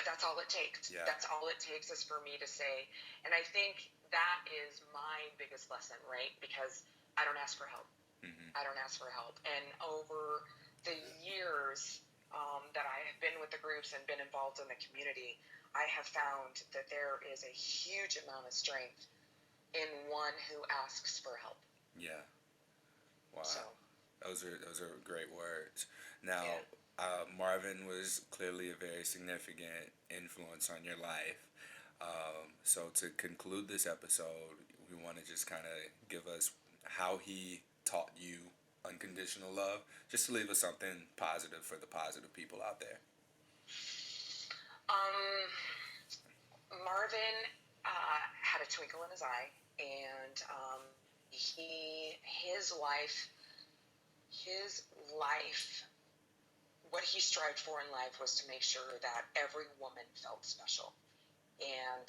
That's all it takes. Yeah. That's all it takes is for me to say. And I think that is my biggest lesson, right? Because I don't ask for help. Mm-hmm. I don't ask for help. And over the years that I have been with the groups and been involved in the community, I have found that there is a huge amount of strength in one who asks for help. Yeah. Wow. So, those are great words. Now, Marvin was clearly a very significant influence on your life. So to conclude this episode, we want to just kind of give us how he taught you unconditional love, just to leave us something positive for the positive people out there. Marvin had a twinkle in his eye, and his life, what he strived for in life was to make sure that every woman felt special. And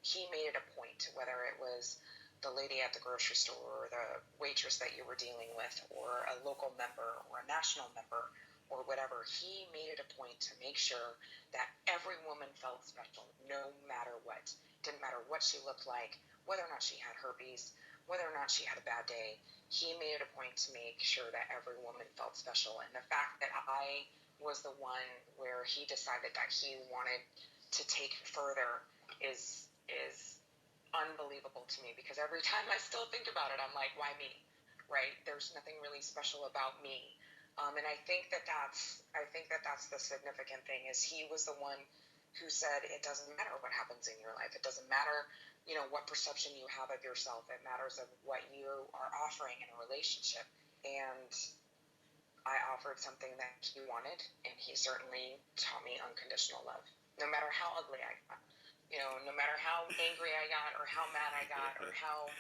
he made it a point, whether it was the lady at the grocery store or the waitress that you were dealing with or a local member or a national member or whatever, he made it a point to make sure that every woman felt special no matter what. Didn't matter what she looked like, whether or not she had herpes, whether or not she had a bad day. He made it a point to make sure that every woman felt special. And the fact that I was the one where he decided that he wanted to take it further is unbelievable to me, because every time I still think about it, I'm like, why me? Right? There's nothing really special about me. And I think that that's the significant thing, is he was the one who said it doesn't matter what happens in your life. It doesn't matter, what perception you have of yourself. It matters of what you are offering in a relationship. And I offered something that he wanted, and he certainly taught me unconditional love. No matter how ugly I got, no matter how angry I got or how mad I got or how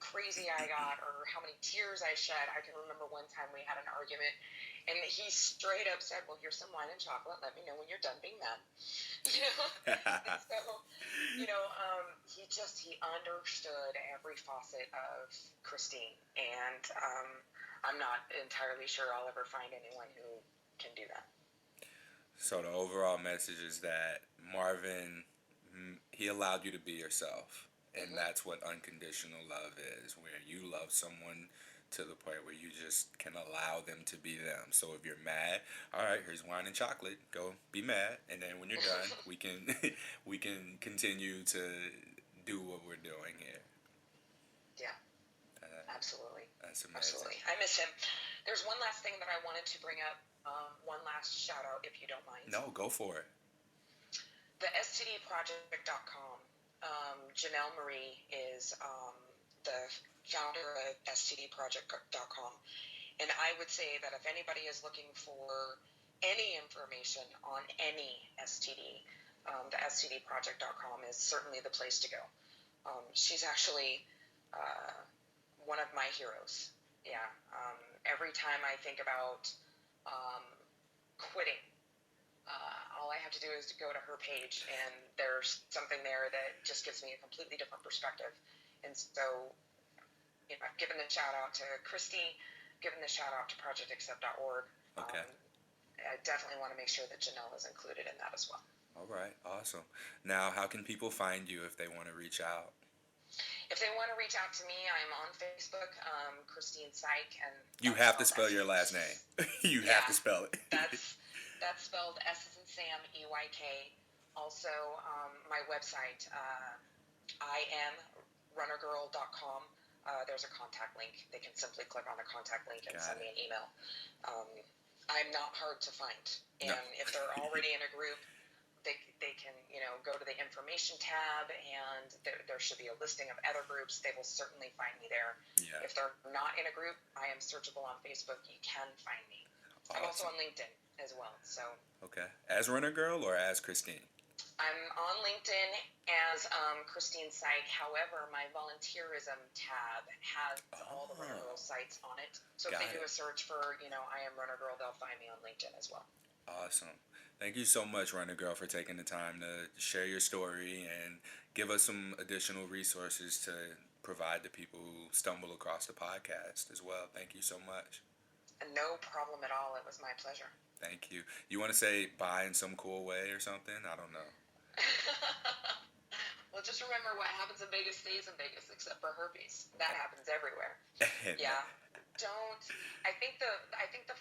crazy I got or how many tears I shed. I can remember one time we had an argument, and he straight up said, "Well, here's some wine and chocolate. Let me know when you're done being mad." And so, he understood every facet of Christine, and I'm not entirely sure I'll ever find anyone who can do that. So the overall message is that Marvin, he allowed you to be yourself. And that's what unconditional love is, where you love someone to the point where you just can allow them to be them. So if you're mad, all right, here's wine and chocolate. Go be mad, and then when you're done, we can we can continue to do what we're doing here. Yeah, absolutely. That's amazing. Absolutely. I miss him. There's one last thing that I wanted to bring up. One last shout out, if you don't mind. No, go for it. The STDproject.com. Janelle Marie is the founder of STDproject.com. And I would say that if anybody is looking for any information on any STD, the STDproject.com is certainly the place to go. She's actually one of my heroes. Yeah. Every time I think about quitting, all I have to do is to go to her page, and there's something there that just gives me a completely different perspective. And so, I've given the shout out to Christy, given the shout out to projectaccept.org. Okay. I definitely want to make sure that Janelle is included in that as well. All right, awesome. Now, how can people find you if they want to reach out? If they want to reach out to me, I'm on Facebook, Christine Seyk, and you have to spell your last name. You have to spell it. That's spelled S as in Sam, EYK. Also, my website, IamRunnergirl.com. There's a contact link. They can simply click on the contact link and send me an email. I'm not hard to find, and if they're already in a group, they can go to the information tab, and there should be a listing of other groups. They will certainly find me there. Yeah. If they're not in a group, I am searchable on Facebook. You can find me. Awesome. I'm also on LinkedIn as well. So. Okay. As RunnerGirl or as Christine? I'm on LinkedIn as Christine Seyk. However, my volunteerism tab has all the RunnerGirl sites on it. So if they do a search for, I Am RunnerGirl, they'll find me on LinkedIn as well. Awesome. Thank you so much, RunnerGirl, for taking the time to share your story and give us some additional resources to provide to people who stumble across the podcast as well. Thank you so much. No problem at all. It was my pleasure. Thank you. You want to say bye in some cool way or something? I don't know. Well, just remember, what happens in Vegas stays in Vegas, except for herpes. That happens everywhere. Yeah. I think the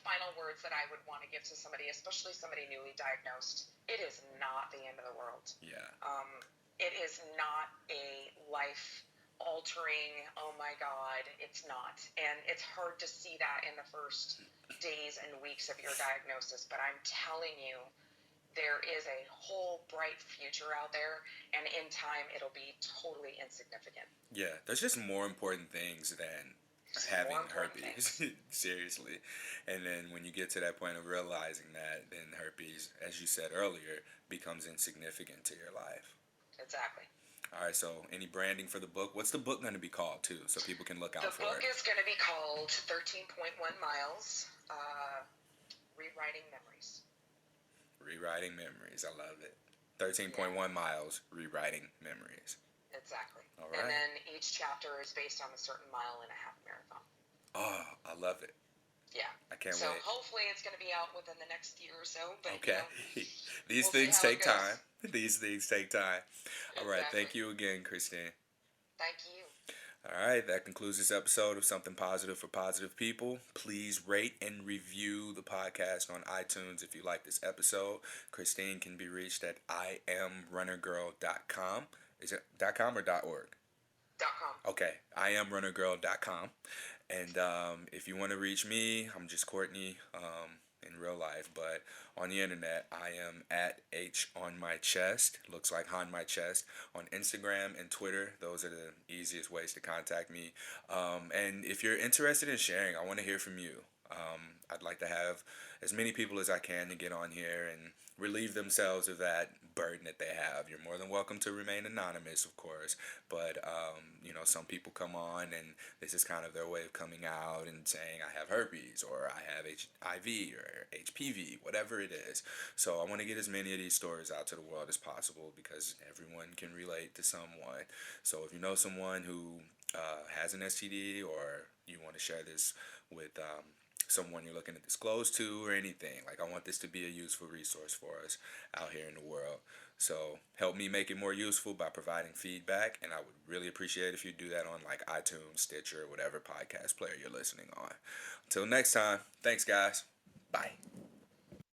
final words that I would want to give to somebody, especially somebody newly diagnosed, it is not the end of the world. Yeah. It is not a life-altering, oh my God, it's not. And it's hard to see that in the first days and weeks of your diagnosis, but I'm telling you, there is a whole bright future out there, and in time, it'll be totally insignificant. Yeah, there's just more important things than having herpes. Seriously. And then when you get to that point of realizing that, then herpes, as you said earlier, becomes insignificant to your life. Exactly. All right, so any branding for the book? What's the book going to be called, too, so people can look out for it? The book is going to be called 13.1 Miles, Rewriting Memories. Rewriting Memories. I love it. 13.1 Miles, Rewriting Memories. Exactly. All right. And then each chapter is based on a certain mile and a half marathon. Oh, I love it. Yeah. I can't wait. So hopefully it's going to be out within the next year or so. But, okay. These things take time. These things take time. All right. Thank you again, Christine. Thank you. All right, that concludes this episode of Something Positive for Positive People. Please rate and review the podcast on iTunes if you like this episode. Christine can be reached at IamRunnerGirl.com. Is it .com or .org? .com. Okay, IamRunnerGirl.com. And if you want to reach me, I'm just Courtney in real life, but on the internet, I am at H on my chest. Looks like on my chest on Instagram and Twitter. Those are the easiest ways to contact me. And if you're interested in sharing, I want to hear from you. I'd like to have as many people as I can to get on here and relieve themselves of that burden that they have. You're more than welcome to remain anonymous, of course, but some people come on and this is kind of their way of coming out and saying I have herpes or I have HIV or HPV, whatever it is. So I want to get as many of these stories out to the world as possible because everyone can relate to someone. So if you know someone who has an STD or you want to share this with someone you're looking to disclose to or anything, like I want this to be a useful resource for us out here in the world. So help me make it more useful by providing feedback, and I would really appreciate if you do that on like iTunes, Stitcher, whatever podcast player you're listening on. Until next time, thanks guys. Bye.